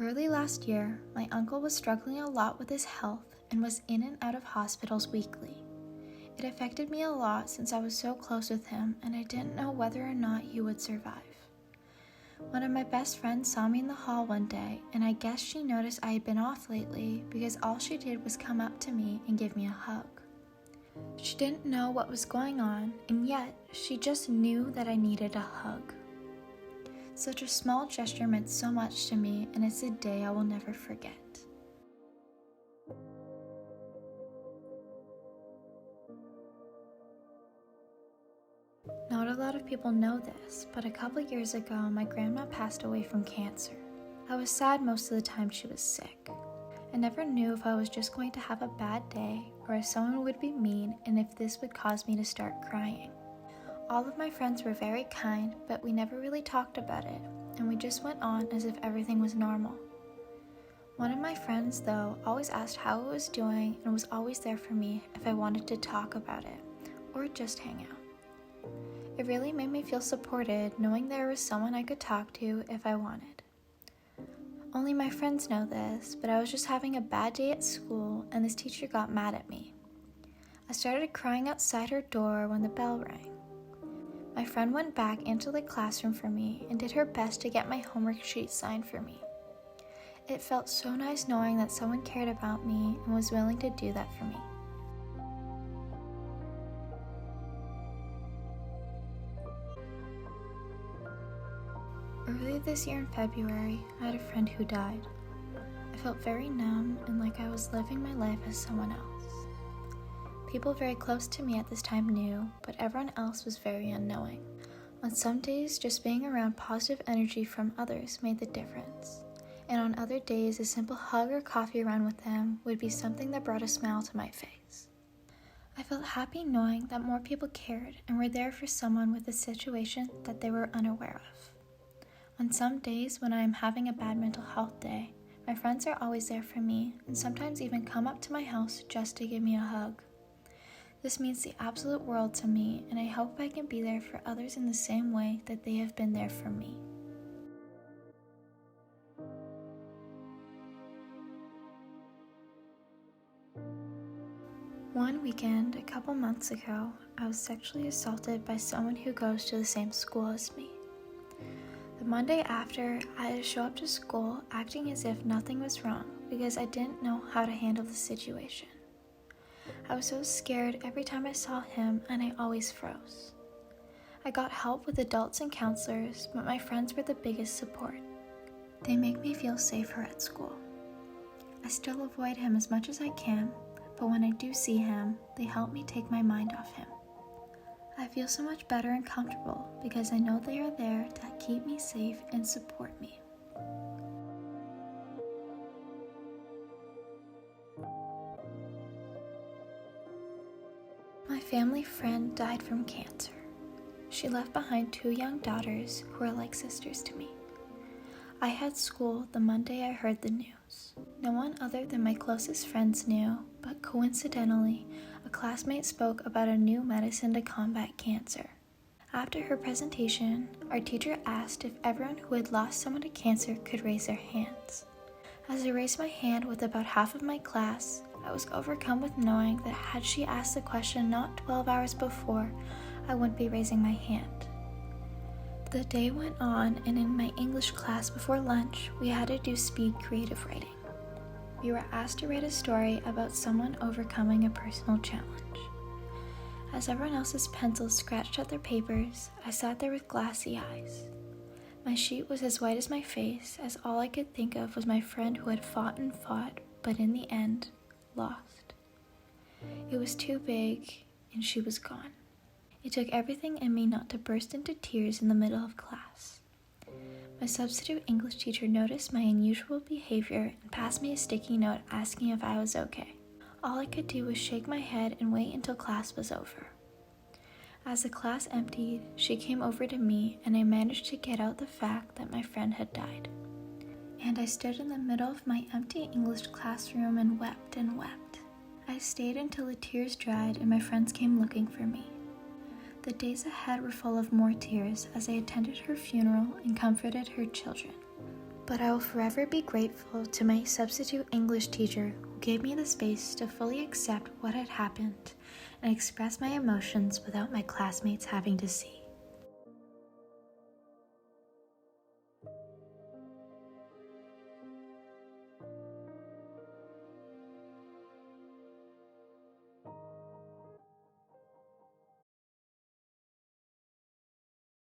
Early last year, my uncle was struggling a lot with his health and was in and out of hospitals weekly. It affected me a lot since I was so close with him and I didn't know whether or not he would survive. One of my best friends saw me in the hall one day, and I guess she noticed I had been off lately because all she did was come up to me and give me a hug. She didn't know what was going on, and yet she just knew that I needed a hug. Such a small gesture meant so much to me, and it's a day I will never forget. Not a lot of people know this, but a couple years ago, my grandma passed away from cancer. I was sad most of the time she was sick. I never knew if I was just going to have a bad day or if someone would be mean and if this would cause me to start crying. All of my friends were very kind, but we never really talked about it, and we just went on as if everything was normal. One of my friends, though, always asked how I was doing and was always there for me if I wanted to talk about it or just hang out. It really made me feel supported knowing there was someone I could talk to if I wanted. Only my friends know this, but I was just having a bad day at school and this teacher got mad at me. I started crying outside her door when the bell rang. My friend went back into the classroom for me and did her best to get my homework sheet signed for me. It felt so nice knowing that someone cared about me and was willing to do that for me. Earlier this year in February, I had a friend who died. I felt very numb and like I was living my life as someone else. People very close to me at this time knew, but everyone else was very unknowing. On some days, just being around positive energy from others made the difference. And on other days, a simple hug or coffee run with them would be something that brought a smile to my face. I felt happy knowing that more people cared and were there for someone with a situation that they were unaware of. On some days when I am having a bad mental health day, my friends are always there for me and sometimes even come up to my house just to give me a hug. This means the absolute world to me, and I hope I can be there for others in the same way that they have been there for me. One weekend, a couple months ago, I was sexually assaulted by someone who goes to the same school as me. The Monday after, I had to show up to school acting as if nothing was wrong because I didn't know how to handle the situation. I was so scared every time I saw him and I always froze. I got help with adults and counselors, but my friends were the biggest support. They make me feel safer at school. I still avoid him as much as I can, but when I do see him, they help me take my mind off him. I feel so much better and comfortable because I know they are there to keep me safe and support me. My family friend died from cancer. She left behind 2 young daughters who are like sisters to me. I had school the Monday I heard the news. No one other than my closest friends knew, but coincidentally, a classmate spoke about a new medicine to combat cancer. After her presentation, our teacher asked if everyone who had lost someone to cancer could raise their hands. As I raised my hand with about half of my class, I was overcome with knowing that had she asked the question not 12 hours before, I wouldn't be raising my hand. The day went on, and in my English class before lunch, we had to do speed creative writing. We were asked to write a story about someone overcoming a personal challenge. As everyone else's pencils scratched at their papers, I sat there with glassy eyes. My sheet was as white as my face, as all I could think of was my friend who had fought and fought, but in the end, lost. It was too big, and she was gone. It took everything in me not to burst into tears in the middle of class. My substitute English teacher noticed my unusual behavior and passed me a sticky note asking if I was okay. All I could do was shake my head and wait until class was over. As the class emptied, she came over to me and I managed to get out the fact that my friend had died. And I stood in the middle of my empty English classroom and wept and wept. I stayed until the tears dried and my friends came looking for me. The days ahead were full of more tears as I attended her funeral and comforted her children. but I will forever be grateful to my substitute English teacher who gave me the space to fully accept what had happened and express my emotions without my classmates having to see.